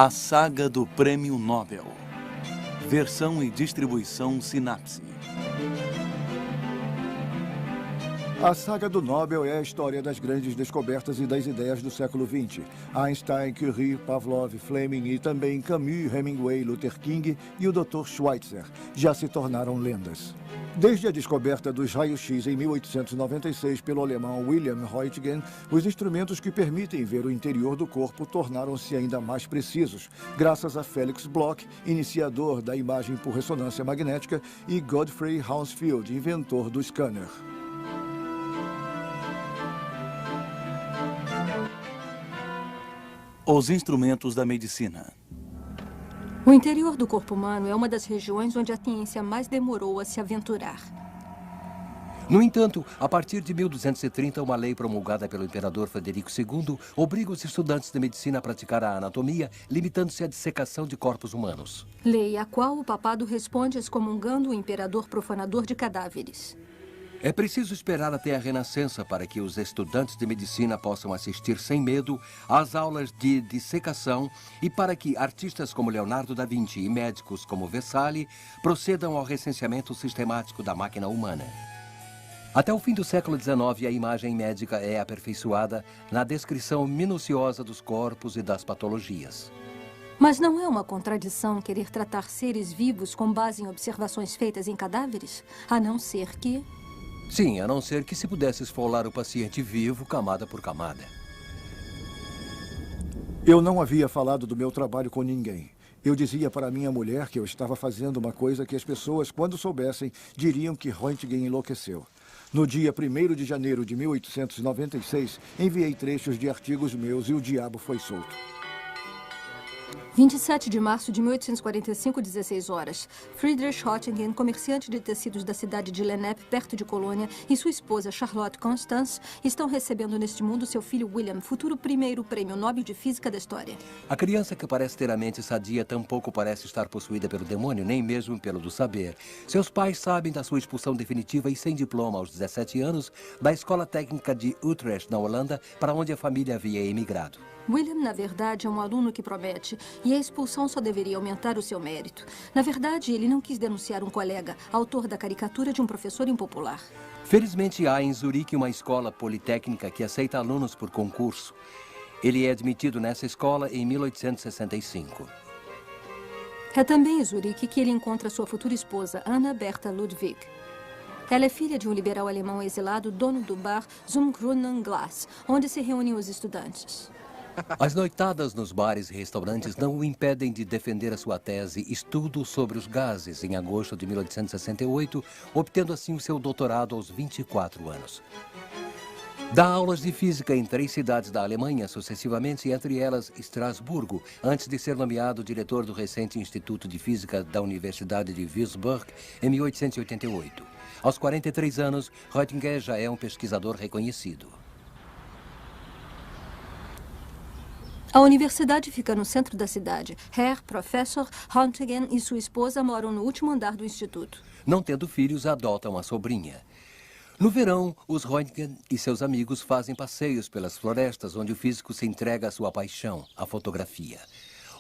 A saga do Prêmio Nobel. Versão e distribuição Sinapse. A saga do Nobel é a história das grandes descobertas e das ideias do século XX. Einstein, Curie, Pavlov, Fleming e também Camus, Hemingway, Luther King e o Dr. Schweitzer já se tornaram lendas. Desde a descoberta dos raios-x em 1896 pelo alemão Wilhelm Röntgen, os instrumentos que permitem ver o interior do corpo tornaram-se ainda mais precisos, graças a Felix Bloch, iniciador da imagem por ressonância magnética, e Godfrey Hounsfield, inventor do scanner. Os instrumentos da medicina. O interior do corpo humano é uma das regiões onde a ciência mais demorou a se aventurar. No entanto, a partir de 1230, uma lei promulgada pelo imperador Frederico II obriga os estudantes de medicina a praticar a anatomia, limitando-se à dissecação de corpos humanos. Lei a qual o papado responde excomungando o imperador profanador de cadáveres. É preciso esperar até a Renascença para que os estudantes de medicina possam assistir sem medo às aulas de dissecação e para que artistas como Leonardo da Vinci e médicos como Vesali procedam ao recenseamento sistemático da máquina humana. Até o fim do século XIX, a imagem médica é aperfeiçoada na descrição minuciosa dos corpos e das patologias. Mas não é uma contradição querer tratar seres vivos com base em observações feitas em cadáveres? A não ser que... Sim, a não ser que se pudesse esfolar o paciente vivo, camada por camada. Eu não havia falado do meu trabalho com ninguém. Eu dizia para minha mulher que eu estava fazendo uma coisa que as pessoas, quando soubessem, diriam que Röntgen enlouqueceu. No dia 1º de janeiro de 1896, enviei trechos de artigos meus e o diabo foi solto. 27 de março de 1845, 16 horas. Friedrich Röntgen, comerciante de tecidos da cidade de Lennep, perto de Colônia, e sua esposa Charlotte Constance estão recebendo neste mundo seu filho William, futuro primeiro prêmio Nobel de Física da história. A criança que parece ter a mente sadia tampouco parece estar possuída pelo demônio, nem mesmo pelo do saber. Seus pais sabem da sua expulsão definitiva e sem diploma aos 17 anos da Escola Técnica de Utrecht, na Holanda, para onde a família havia emigrado. William, na verdade, é um aluno que promete, e a expulsão só deveria aumentar o seu mérito. Na verdade, ele não quis denunciar um colega, autor da caricatura de um professor impopular. Felizmente, há em Zurique uma escola politécnica que aceita alunos por concurso. Ele é admitido nessa escola em 1865. É também em Zurique que ele encontra sua futura esposa, Anna Bertha Ludwig. Ela é filha de um liberal alemão exilado, dono do bar Zum Grünen Glas, onde se reúnem os estudantes. As noitadas nos bares e restaurantes não o impedem de defender a sua tese Estudo sobre os Gases, em agosto de 1868, obtendo assim o seu doutorado aos 24 anos. Dá aulas de física em 3 cidades da Alemanha, sucessivamente, entre elas Estrasburgo, antes de ser nomeado diretor do recente Instituto de Física da Universidade de Würzburg, em 1888. Aos 43 anos, Röntgen já é um pesquisador reconhecido. A universidade fica no centro da cidade. Herr Professor Röntgen e sua esposa moram no último andar do instituto. Não tendo filhos, adotam uma sobrinha. No verão, os Röntgen e seus amigos fazem passeios pelas florestas, onde o físico se entrega à sua paixão, a fotografia.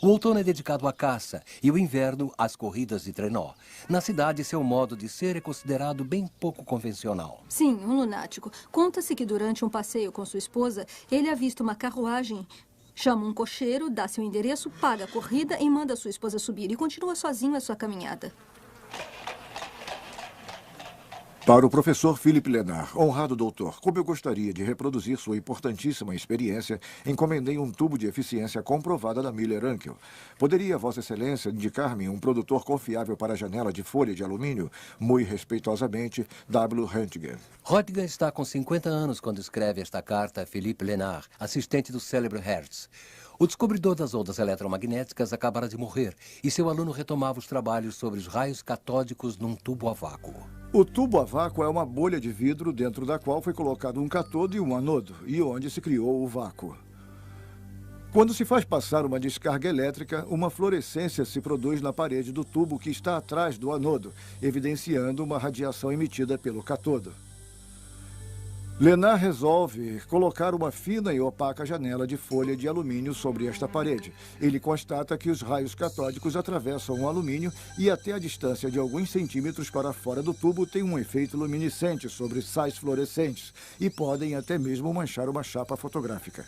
O outono é dedicado à caça e o inverno às corridas de trenó. Na cidade, seu modo de ser é considerado bem pouco convencional. Sim, um lunático. Conta-se que durante um passeio com sua esposa, ele avista uma carruagem. Chama um cocheiro, dá seu endereço, paga a corrida e manda sua esposa subir e continua sozinho a sua caminhada. Para o professor Philippe Lenard, honrado doutor, como eu gostaria de reproduzir sua importantíssima experiência, encomendei um tubo de eficiência comprovada da Miller-Unkel. Poderia Vossa Excelência indicar-me um produtor confiável para a janela de folha de alumínio? Muito respeitosamente, W. Röntgen. Röntgen está com 50 anos quando escreve esta carta a Philippe Lenard, assistente do célebre Hertz. O descobridor das ondas eletromagnéticas acabara de morrer e seu aluno retomava os trabalhos sobre os raios catódicos num tubo a vácuo. O tubo a vácuo é uma bolha de vidro dentro da qual foi colocado um cátodo e um anodo, e onde se criou o vácuo. Quando se faz passar uma descarga elétrica, uma fluorescência se produz na parede do tubo que está atrás do anodo, evidenciando uma radiação emitida pelo cátodo. Lenard resolve colocar uma fina e opaca janela de folha de alumínio sobre esta parede. Ele constata que os raios catódicos atravessam o alumínio e até a distância de alguns centímetros para fora do tubo tem um efeito luminescente sobre sais fluorescentes e podem até mesmo manchar uma chapa fotográfica.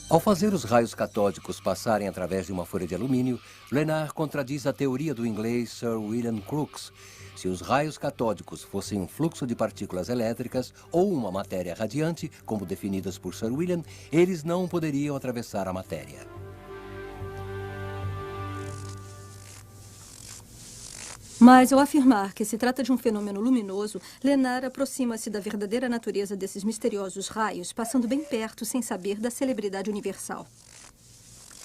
Ao fazer os raios catódicos passarem através de uma folha de alumínio, Lenard contradiz a teoria do inglês Sir William Crookes. Se os raios catódicos fossem um fluxo de partículas elétricas ou uma matéria radiante, como definidas por Sir William, eles não poderiam atravessar a matéria. Mas, ao afirmar que se trata de um fenômeno luminoso, Lenard aproxima-se da verdadeira natureza desses misteriosos raios, passando bem perto sem saber da celebridade universal.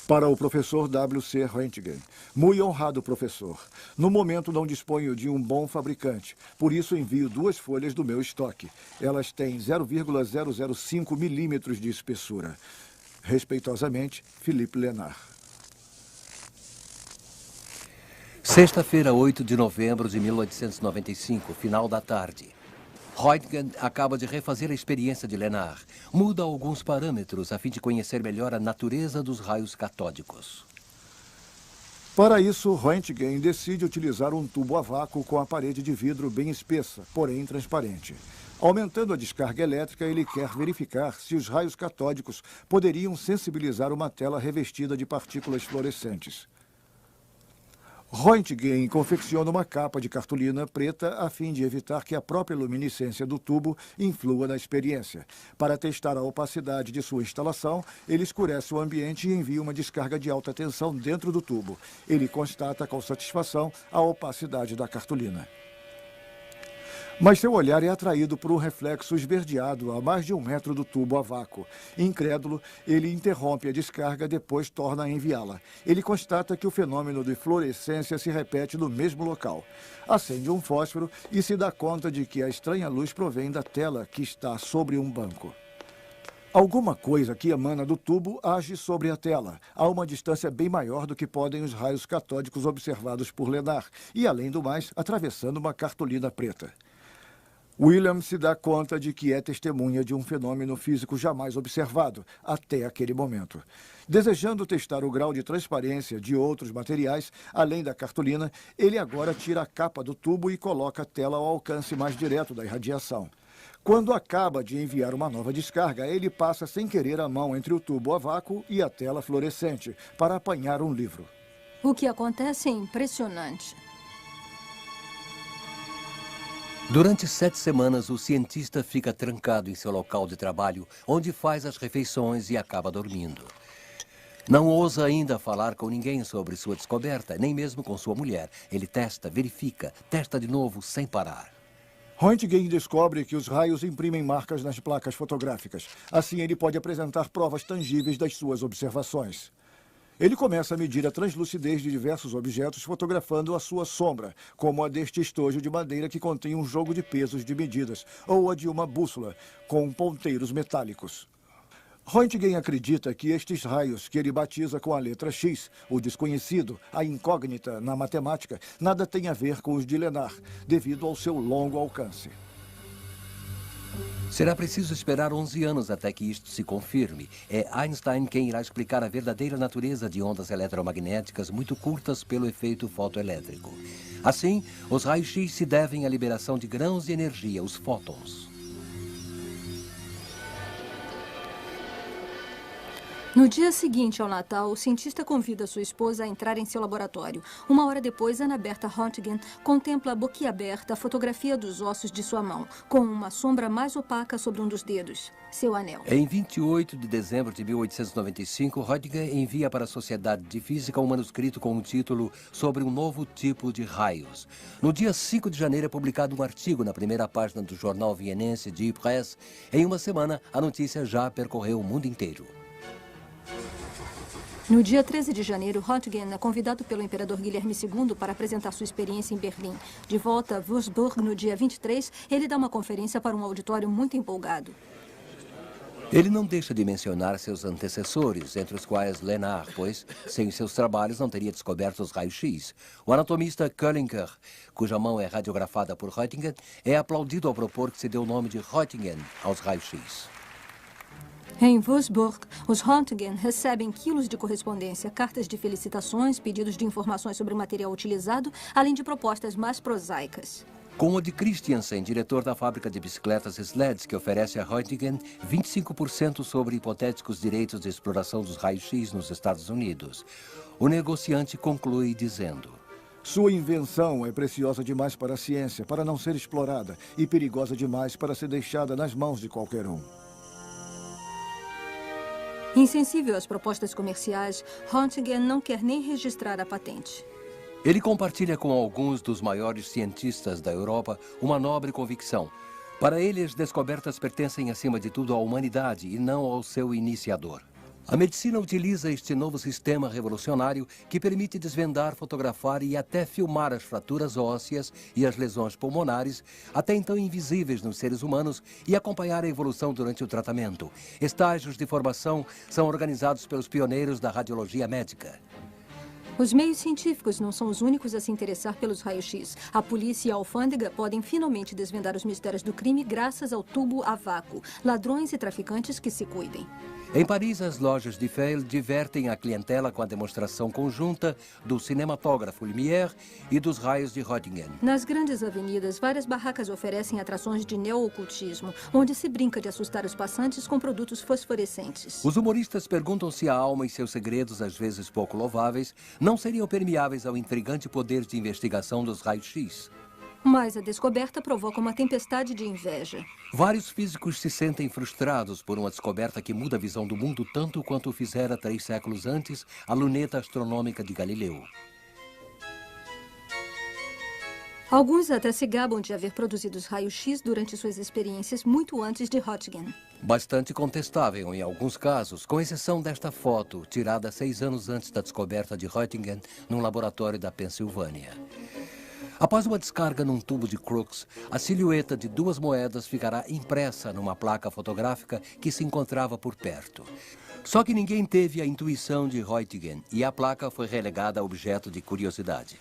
Para o professor W.C. Roentgen. Muito honrado, professor. No momento não disponho de um bom fabricante, por isso envio 2 folhas do meu estoque. Elas têm 0,005 milímetros de espessura. Respeitosamente, Philippe Lenard. Sexta-feira, 8 de novembro de 1895, final da tarde. Roentgen acaba de refazer a experiência de Lenard. Muda alguns parâmetros a fim de conhecer melhor a natureza dos raios catódicos. Para isso, Roentgen decide utilizar um tubo a vácuo com a parede de vidro bem espessa, porém transparente. Aumentando a descarga elétrica, ele quer verificar se os raios catódicos poderiam sensibilizar uma tela revestida de partículas fluorescentes. Roentgen confecciona uma capa de cartolina preta a fim de evitar que a própria luminescência do tubo influa na experiência. Para testar a opacidade de sua instalação, ele escurece o ambiente e envia uma descarga de alta tensão dentro do tubo. Ele constata com satisfação a opacidade da cartolina. Mas seu olhar é atraído por um reflexo esverdeado a mais de 1 metro do tubo a vácuo. Incrédulo, ele interrompe a descarga, depois torna a enviá-la. Ele constata que o fenômeno de fluorescência se repete no mesmo local. Acende um fósforo e se dá conta de que a estranha luz provém da tela que está sobre um banco. Alguma coisa que emana do tubo age sobre a tela, a uma distância bem maior do que podem os raios catódicos observados por Lenard, e, além do mais, atravessando uma cartolina preta. William se dá conta de que é testemunha de um fenômeno físico jamais observado até aquele momento. Desejando testar o grau de transparência de outros materiais, além da cartolina, ele agora tira a capa do tubo e coloca a tela ao alcance mais direto da irradiação. Quando acaba de enviar uma nova descarga, ele passa sem querer a mão entre o tubo a vácuo e a tela fluorescente para apanhar um livro. O que acontece é impressionante. Durante 7 semanas, o cientista fica trancado em seu local de trabalho, onde faz as refeições e acaba dormindo. Não ousa ainda falar com ninguém sobre sua descoberta, nem mesmo com sua mulher. Ele testa, verifica, testa de novo, sem parar. Roentgen descobre que os raios imprimem marcas nas placas fotográficas. Assim, ele pode apresentar provas tangíveis das suas observações. Ele começa a medir a translucidez de diversos objetos fotografando a sua sombra, como a deste estojo de madeira que contém um jogo de pesos de medidas, ou a de uma bússola, com ponteiros metálicos. Roentgen acredita que estes raios, que ele batiza com a letra X, o desconhecido, a incógnita na matemática, nada tem a ver com os de Lenard, devido ao seu longo alcance. Será preciso esperar 11 anos até que isto se confirme. É Einstein quem irá explicar a verdadeira natureza de ondas eletromagnéticas muito curtas pelo efeito fotoelétrico. Assim, os raios-x se devem à liberação de grãos de energia, os fótons. No dia seguinte ao Natal, o cientista convida sua esposa a entrar em seu laboratório. 1 hora depois, Anna Bertha Roentgen contempla boquiaberta a fotografia dos ossos de sua mão, com uma sombra mais opaca sobre um dos dedos, seu anel. Em 28 de dezembro de 1895, Roentgen envia para a Sociedade de Física um manuscrito com o título Sobre um novo tipo de raios. No dia 5 de janeiro é publicado um artigo na primeira página do jornal vienense Die Presse. Em uma semana, a notícia já percorreu o mundo inteiro. No dia 13 de janeiro, Roentgen é convidado pelo imperador Guilherme II para apresentar sua experiência em Berlim. De volta a Würzburg, no dia 23, ele dá uma conferência para um auditório muito empolgado. Ele não deixa de mencionar seus antecessores, entre os quais Lenard, pois, sem seus trabalhos, não teria descoberto os raios-x. O anatomista Köllinger, cuja mão é radiografada por Röntgen, é aplaudido ao propor que se dê o nome de Röntgen aos raios-x. Em Würzburg, os Röntgen recebem quilos de correspondência, cartas de felicitações, pedidos de informações sobre o material utilizado, além de propostas mais prosaicas. Com o de Christiansen, diretor da fábrica de bicicletas Sleds, que oferece a Röntgen 25% sobre hipotéticos direitos de exploração dos raios-x nos Estados Unidos. O negociante conclui dizendo: Sua invenção é preciosa demais para a ciência, para não ser explorada, e perigosa demais para ser deixada nas mãos de qualquer um. Insensível às propostas comerciais, Röntgen não quer nem registrar a patente. Ele compartilha com alguns dos maiores cientistas da Europa uma nobre convicção. Para ele, as descobertas pertencem acima de tudo à humanidade e não ao seu iniciador. A medicina utiliza este novo sistema revolucionário que permite desvendar, fotografar e até filmar as fraturas ósseas e as lesões pulmonares, até então invisíveis nos seres humanos, e acompanhar a evolução durante o tratamento. Estágios de formação são organizados pelos pioneiros da radiologia médica. Os meios científicos não são os únicos a se interessar pelos raios-x. A polícia e a alfândega podem finalmente desvendar os mistérios do crime graças ao tubo a vácuo. Ladrões e traficantes que se cuidem. Em Paris, as lojas de Fayl divertem a clientela com a demonstração conjunta do cinematógrafo Lumière e dos raios de Röntgen. Nas grandes avenidas, várias barracas oferecem atrações de neo-ocultismo, onde se brinca de assustar os passantes com produtos fosforescentes. Os humoristas perguntam se a alma e seus segredos, às vezes pouco louváveis, não seriam permeáveis ao intrigante poder de investigação dos raios-x. Mas a descoberta provoca uma tempestade de inveja. Vários físicos se sentem frustrados por uma descoberta que muda a visão do mundo tanto quanto o fizera 3 séculos antes a luneta astronômica de Galileu. Alguns até se gabam de haver produzido os raios-x durante suas experiências muito antes de Röntgen. Bastante contestável em alguns casos, com exceção desta foto, tirada 6 anos antes da descoberta de Röntgen num laboratório da Pensilvânia. Após uma descarga num tubo de Crookes, a silhueta de 2 moedas ficará impressa numa placa fotográfica que se encontrava por perto. Só que ninguém teve a intuição de Röntgen e a placa foi relegada a objeto de curiosidade.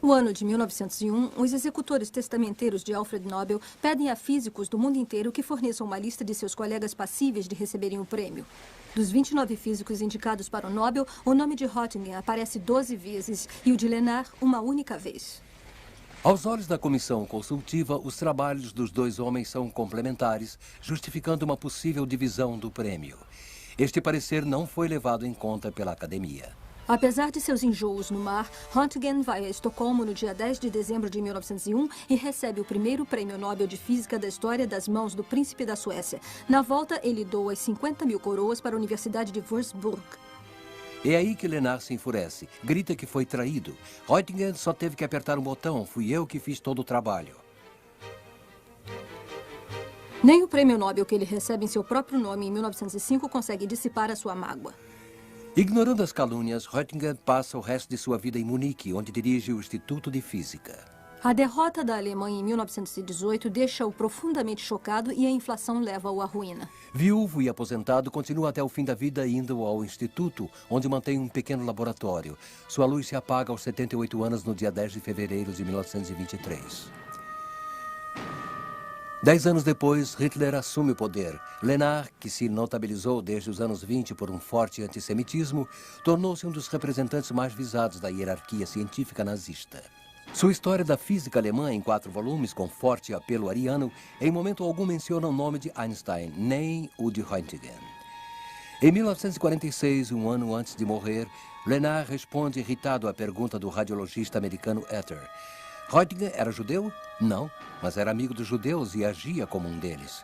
No ano de 1901, os executores testamenteiros de Alfred Nobel pedem a físicos do mundo inteiro que forneçam uma lista de seus colegas passíveis de receberem o prêmio. Dos 29 físicos indicados para o Nobel, o nome de Röntgen aparece 12 vezes e o de Lenard uma única vez. Aos olhos da comissão consultiva, os trabalhos dos 2 homens são complementares, justificando uma possível divisão do prêmio. Este parecer não foi levado em conta pela academia. Apesar de seus enjoos no mar, Röntgen vai a Estocolmo no dia 10 de dezembro de 1901 e recebe o primeiro prêmio Nobel de Física da história das mãos do príncipe da Suécia. Na volta, ele doa as 50.000 coroas para a Universidade de Würzburg. É aí que Lenard se enfurece, grita que foi traído. Röntgen só teve que apertar um botão, fui eu que fiz todo o trabalho. Nem o prêmio Nobel que ele recebe em seu próprio nome em 1905 consegue dissipar a sua mágoa. Ignorando as calúnias, Röntgen passa o resto de sua vida em Munique, onde dirige o Instituto de Física. A derrota da Alemanha em 1918 deixa-o profundamente chocado e a inflação leva-o à ruína. Viúvo e aposentado, continua até o fim da vida indo ao Instituto, onde mantém um pequeno laboratório. Sua luz se apaga aos 78 anos no dia 10 de fevereiro de 1923. 10 anos depois, Hitler assume o poder. Lenard, que se notabilizou desde os anos 20 por um forte antissemitismo, tornou-se um dos representantes mais visados da hierarquia científica nazista. Sua história da física alemã, em 4 volumes, com forte apelo ariano, em momento algum menciona o nome de Einstein, nem o de Röntgen. Em 1946, um ano antes de morrer, Lenard responde irritado à pergunta do radiologista americano Ether. Röntgen era judeu? Não, mas era amigo dos judeus e agia como um deles.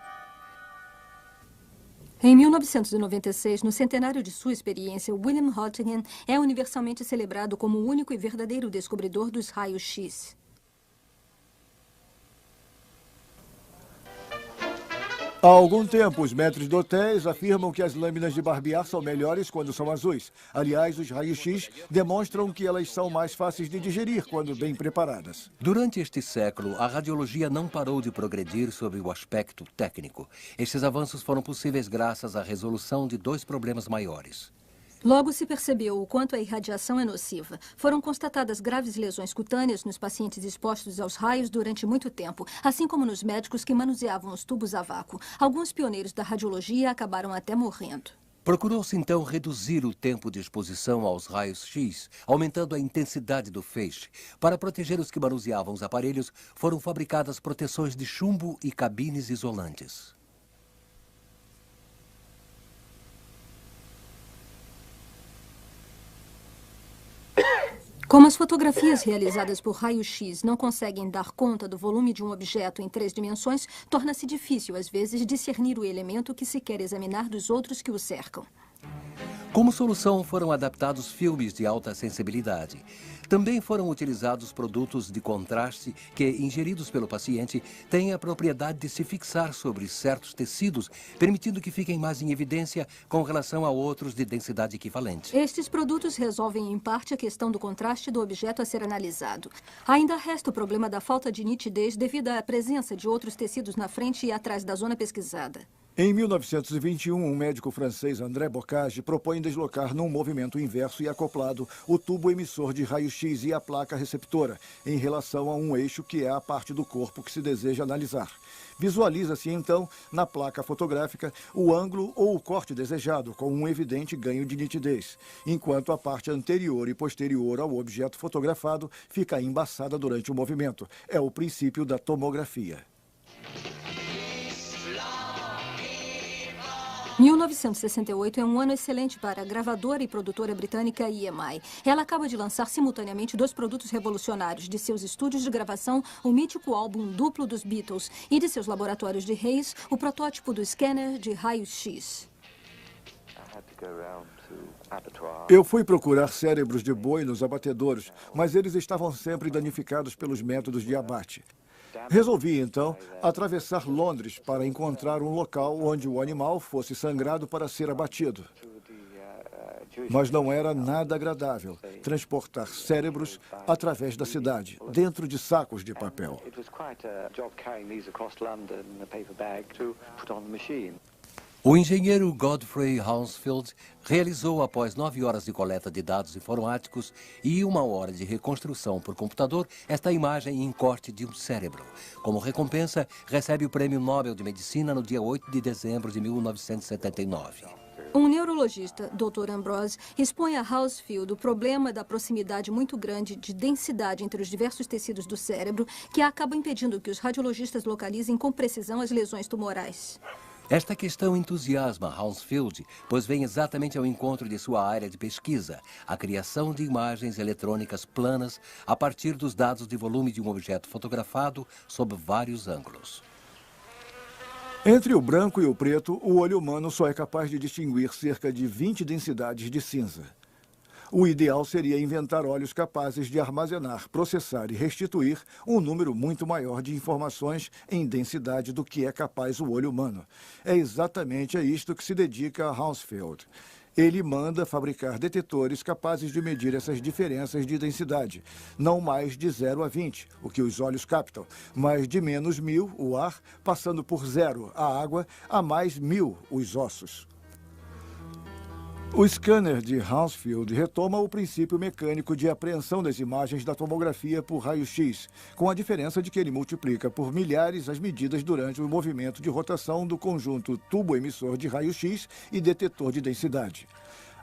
Em 1996, no centenário de sua experiência, William Röntgen é universalmente celebrado como o único e verdadeiro descobridor dos raios-x. Há algum tempo, os maîtres d'hôtel afirmam que as lâminas de barbear são melhores quando são azuis. Aliás, os raios-x demonstram que elas são mais fáceis de digerir quando bem preparadas. Durante este século, a radiologia não parou de progredir sob o aspecto técnico. Estes avanços foram possíveis graças à resolução de dois problemas maiores. Logo se percebeu o quanto a irradiação é nociva. Foram constatadas graves lesões cutâneas nos pacientes expostos aos raios durante muito tempo, assim como nos médicos que manuseavam os tubos a vácuo. Alguns pioneiros da radiologia acabaram até morrendo. Procurou-se então reduzir o tempo de exposição aos raios-x, aumentando a intensidade do feixe. Para proteger os que manuseavam os aparelhos, foram fabricadas proteções de chumbo e cabines isolantes. Como as fotografias realizadas por raio-x não conseguem dar conta do volume de um objeto em 3 dimensões, torna-se difícil, às vezes, discernir o elemento que se quer examinar dos outros que o cercam. Como solução, foram adaptados filmes de alta sensibilidade. Também foram utilizados produtos de contraste que, ingeridos pelo paciente, têm a propriedade de se fixar sobre certos tecidos, permitindo que fiquem mais em evidência com relação a outros de densidade equivalente. Estes produtos resolvem, em parte, a questão do contraste do objeto a ser analisado. Ainda resta o problema da falta de nitidez devido à presença de outros tecidos na frente e atrás da zona pesquisada. Em 1921, um médico francês, André Bocage, propõe deslocar num movimento inverso e acoplado o tubo emissor de raio-x e a placa receptora, em relação a um eixo que é a parte do corpo que se deseja analisar. Visualiza-se, então, na placa fotográfica, o ângulo ou o corte desejado, com um evidente ganho de nitidez, enquanto a parte anterior e posterior ao objeto fotografado fica embaçada durante o movimento. É o princípio da tomografia. 1968 é um ano excelente para a gravadora e produtora britânica EMI. Ela acaba de lançar simultaneamente 2 produtos revolucionários de seus estúdios de gravação, o mítico álbum duplo dos Beatles, e de seus laboratórios de Hayes, o protótipo do scanner de raios-x. Eu fui procurar cérebros de boi nos abatedouros, mas eles estavam sempre danificados pelos métodos de abate. Resolvi, então, atravessar Londres para encontrar um local onde o animal fosse sangrado para ser abatido. Mas não era nada agradável transportar cérebros através da cidade, dentro de sacos de papel. O engenheiro Godfrey Hounsfield realizou, após 9 horas de coleta de dados informáticos e 1 hora de reconstrução por computador, esta imagem em corte de um cérebro. Como recompensa, recebe o Prêmio Nobel de Medicina no dia 8 de dezembro de 1979. Um neurologista, Dr. Ambrose, expõe a Hounsfield o problema da proximidade muito grande de densidade entre os diversos tecidos do cérebro, que acaba impedindo que os radiologistas localizem com precisão as lesões tumorais. Esta questão entusiasma Hounsfield, pois vem exatamente ao encontro de sua área de pesquisa, a criação de imagens eletrônicas planas a partir dos dados de volume de um objeto fotografado sob vários ângulos. Entre o branco e o preto, o olho humano só é capaz de distinguir cerca de 20 densidades de cinza. O ideal seria inventar olhos capazes de armazenar, processar e restituir um número muito maior de informações em densidade do que é capaz o olho humano. É exatamente a isto que se dedica a Hounsfield. Ele manda fabricar detetores capazes de medir essas diferenças de densidade, não mais de 0 a 20, o que os olhos captam, mas de menos 1000, o ar, passando por 0, a água, a mais 1000, os ossos. O scanner de Hounsfield retoma o princípio mecânico de apreensão das imagens da tomografia por raio-x, com a diferença de que ele multiplica por milhares as medidas durante o movimento de rotação do conjunto tubo emissor de raio-x e detetor de densidade.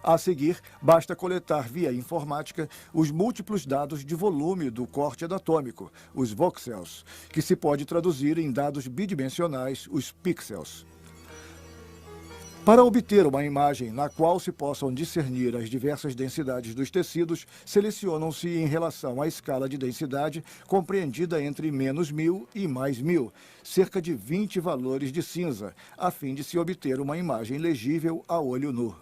A seguir, basta coletar via informática os múltiplos dados de volume do corte anatômico, os voxels, que se pode traduzir em dados bidimensionais, os pixels. Para obter uma imagem na qual se possam discernir as diversas densidades dos tecidos, selecionam-se em relação à escala de densidade compreendida entre menos 1000 e mais 1000, cerca de 20 valores de cinza, a fim de se obter uma imagem legível a olho nu.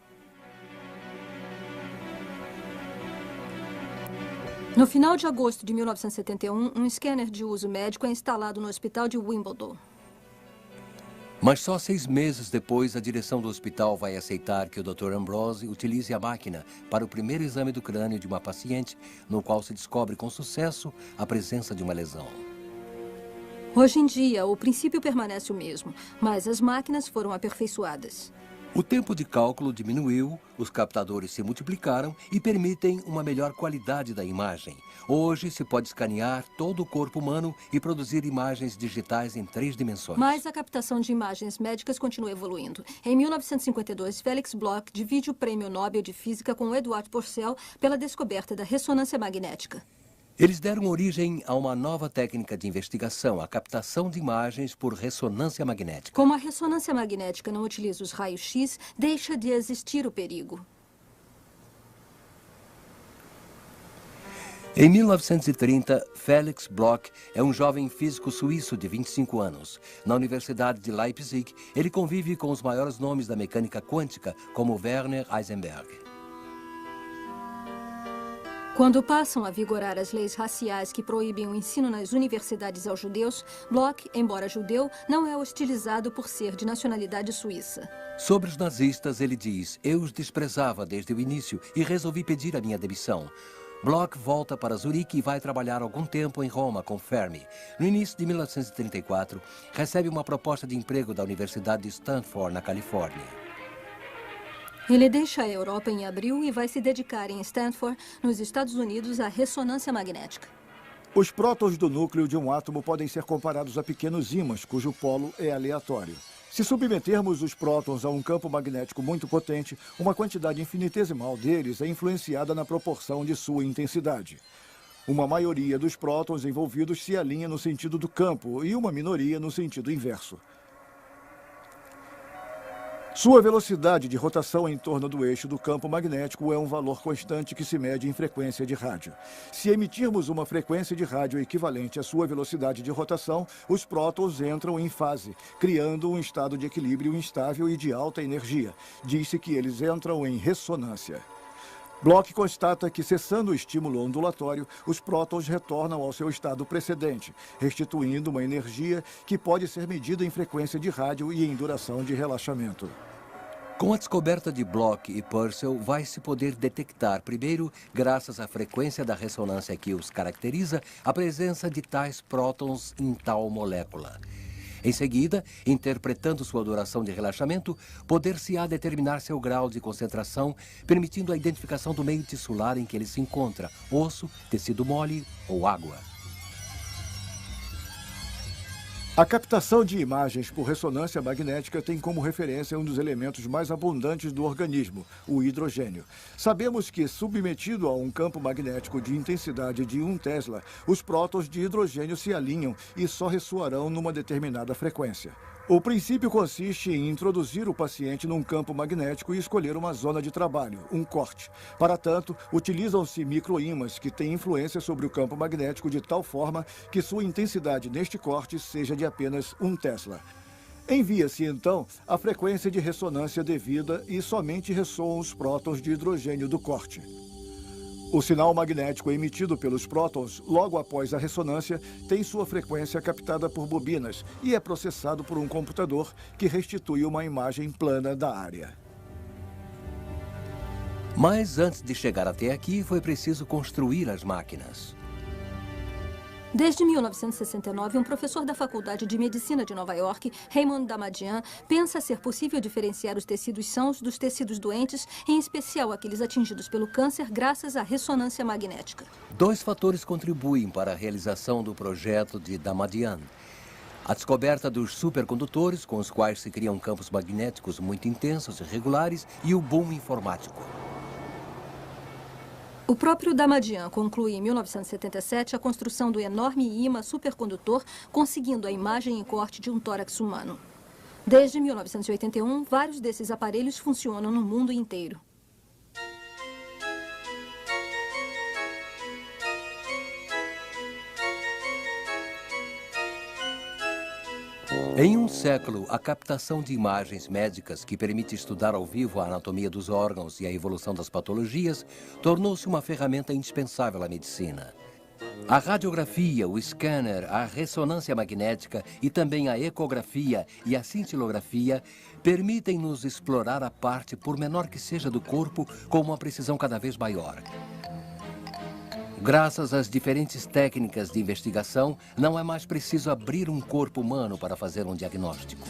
No final de agosto de 1971, um scanner de uso médico é instalado no hospital de Wimbledon. Mas só 6 meses depois, a direção do hospital vai aceitar que o Dr. Ambrose utilize a máquina para o primeiro exame do crânio de uma paciente, no qual se descobre com sucesso a presença de uma lesão. Hoje em dia, o princípio permanece o mesmo, mas as máquinas foram aperfeiçoadas. O tempo de cálculo diminuiu, os captadores se multiplicaram e permitem uma melhor qualidade da imagem. Hoje se pode escanear todo o corpo humano e produzir imagens digitais em 3 dimensões. Mas a captação de imagens médicas continua evoluindo. Em 1952, Felix Bloch divide o Prêmio Nobel de Física com Edward Purcell pela descoberta da ressonância magnética. Eles deram origem a uma nova técnica de investigação, a captação de imagens por ressonância magnética. Como a ressonância magnética não utiliza os raios-x, deixa de existir o perigo. Em 1930, Felix Bloch é um jovem físico suíço de 25 anos. Na Universidade de Leipzig, ele convive com os maiores nomes da mecânica quântica, como Werner Heisenberg. Quando passam a vigorar as leis raciais que proíbem o ensino nas universidades aos judeus, Bloch, embora judeu, não é hostilizado por ser de nacionalidade suíça. Sobre os nazistas, ele diz: "Eu os desprezava desde o início e resolvi pedir a minha demissão." Bloch volta para Zurique e vai trabalhar algum tempo em Roma com Fermi. No início de 1934, recebe uma proposta de emprego da Universidade de Stanford, na Califórnia. Ele deixa a Europa em abril e vai se dedicar em Stanford, nos Estados Unidos, à ressonância magnética. Os prótons do núcleo de um átomo podem ser comparados a pequenos ímãs, cujo polo é aleatório. Se submetermos os prótons a um campo magnético muito potente, uma quantidade infinitesimal deles é influenciada na proporção de sua intensidade. Uma maioria dos prótons envolvidos se alinha no sentido do campo e uma minoria no sentido inverso. Sua velocidade de rotação em torno do eixo do campo magnético é um valor constante que se mede em frequência de rádio. Se emitirmos uma frequência de rádio equivalente à sua velocidade de rotação, os prótons entram em fase, criando um estado de equilíbrio instável e de alta energia. Diz-se que eles entram em ressonância. Bloch constata que, cessando o estímulo ondulatório, os prótons retornam ao seu estado precedente, restituindo uma energia que pode ser medida em frequência de rádio e em duração de relaxamento. Com a descoberta de Bloch e Purcell, vai-se poder detectar, primeiro, graças à frequência da ressonância que os caracteriza, a presença de tais prótons em tal molécula. Em seguida, interpretando sua duração de relaxamento, poder-se-á determinar seu grau de concentração, permitindo a identificação do meio tissular em que ele se encontra, osso, tecido mole ou água. A captação de imagens por ressonância magnética tem como referência um dos elementos mais abundantes do organismo, o hidrogênio. Sabemos que, submetido a um campo magnético de intensidade de 1 Tesla, os prótons de hidrogênio se alinham e só ressoarão numa determinada frequência. O princípio consiste em introduzir o paciente num campo magnético e escolher uma zona de trabalho, um corte. Para tanto, utilizam-se microímãs que têm influência sobre o campo magnético de tal forma que sua intensidade neste corte seja de apenas 1 Tesla. Envia-se, então, a frequência de ressonância devida e somente ressoam os prótons de hidrogênio do corte. O sinal magnético emitido pelos prótons logo após a ressonância tem sua frequência captada por bobinas e é processado por um computador que restitui uma imagem plana da área. Mas antes de chegar até aqui, foi preciso construir as máquinas. Desde 1969, um professor da Faculdade de Medicina de Nova York, Raymond Damadian, pensa ser possível diferenciar os tecidos sãos dos tecidos doentes, em especial aqueles atingidos pelo câncer, graças à ressonância magnética. 2 fatores contribuem para a realização do projeto de Damadian: a descoberta dos supercondutores, com os quais se criam campos magnéticos muito intensos e regulares, e o boom informático. O próprio Damadian conclui em 1977 a construção do enorme ímã supercondutor, conseguindo a imagem em corte de um tórax humano. Desde 1981, vários desses aparelhos funcionam no mundo inteiro. Em um século, a captação de imagens médicas, que permite estudar ao vivo a anatomia dos órgãos e a evolução das patologias, tornou-se uma ferramenta indispensável à medicina. A radiografia, o scanner, a ressonância magnética e também a ecografia e a cintilografia permitem-nos explorar a parte, por menor que seja, do corpo com uma precisão cada vez maior. Graças às diferentes técnicas de investigação, não é mais preciso abrir um corpo humano para fazer um diagnóstico.